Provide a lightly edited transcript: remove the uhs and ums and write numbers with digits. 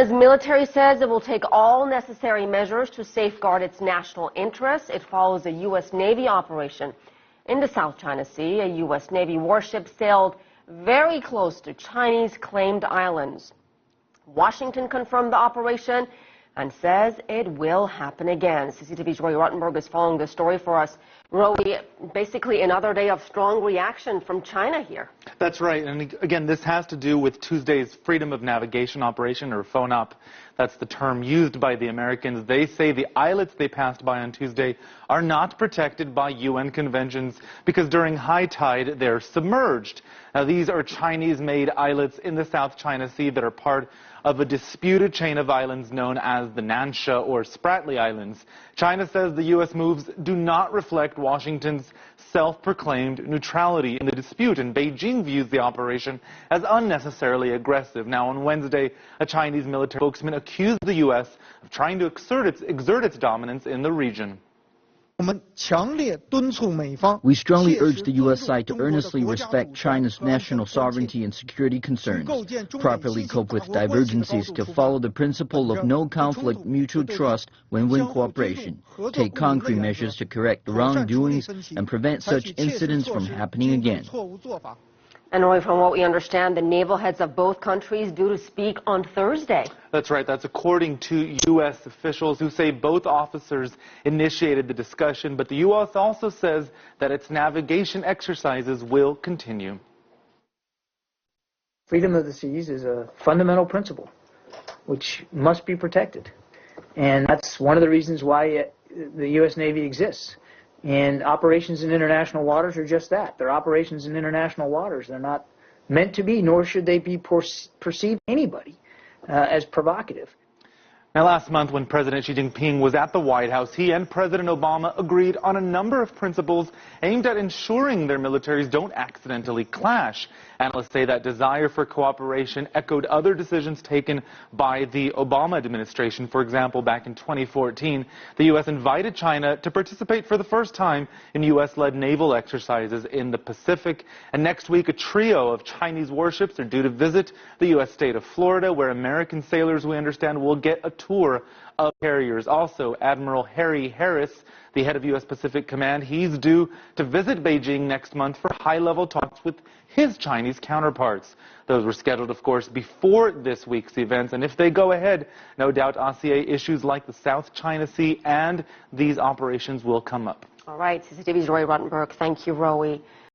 China's military says it will take all necessary measures to safeguard its national interests. It follows a U.S. Navy operation in the South China Sea. A U.S. Navy warship sailed very close to Chinese claimed islands. Washington confirmed the operation and says it will happen again. CCTV's Roy Rottenberg is following this story for us. Roy, basically another day of strong reaction from China here. That's right. And again, this has to do with Tuesday's Freedom of Navigation operation, or FONOP. That's the term used by the Americans. They say the islets they passed by on Tuesday are not protected by UN conventions because during high tide they're submerged. Now, these are Chinese-made islets in the South China Sea that are part of a disputed chain of islands known as the Nansha or Spratly Islands. China says the U.S. moves do not reflect Washington's self-proclaimed neutrality in the dispute, and Beijing views the operation as unnecessarily aggressive. Now, on Wednesday, a Chinese military spokesman accused the U.S. of trying to exert its dominance in the region. We strongly urge the U.S. side to earnestly respect China's national sovereignty and security concerns, properly cope with divergences to follow the principle of no conflict, mutual trust, win-win cooperation, take concrete measures to correct the wrongdoings and prevent such incidents from happening again. And Roy, from what we understand, the naval heads of both countries due to speak on Thursday. That's right. That's according to U.S. officials who say both officers initiated the discussion, but the U.S. also says that its navigation exercises will continue. Freedom of the seas is a fundamental principle which must be protected. And that's one of the reasons why the U.S. Navy exists. And operations in international waters are just that. They're operations in international waters. They're not meant to be, nor should they be perceived by anybody as provocative. Now, last month when President Xi Jinping was at the White House, he and President Obama agreed on a number of principles aimed at ensuring their militaries don't accidentally clash. Analysts say that desire for cooperation echoed other decisions taken by the Obama administration. For example, back in 2014, the U.S. invited China to participate for the first time in U.S.-led naval exercises in the Pacific. And next week, a trio of Chinese warships are due to visit the U.S. state of Florida, where American sailors, we understand, will get a tour of carriers. Also, Admiral Harry Harris, the head of U.S. Pacific Command, he's due to visit Beijing next month for high-level talks with his Chinese counterparts. Those were scheduled, of course, before this week's events, and if they go ahead, no doubt RCA issues like the South China Sea and these operations will come up. All right, CCTV's Roy Rottenberg. Thank you, Roy.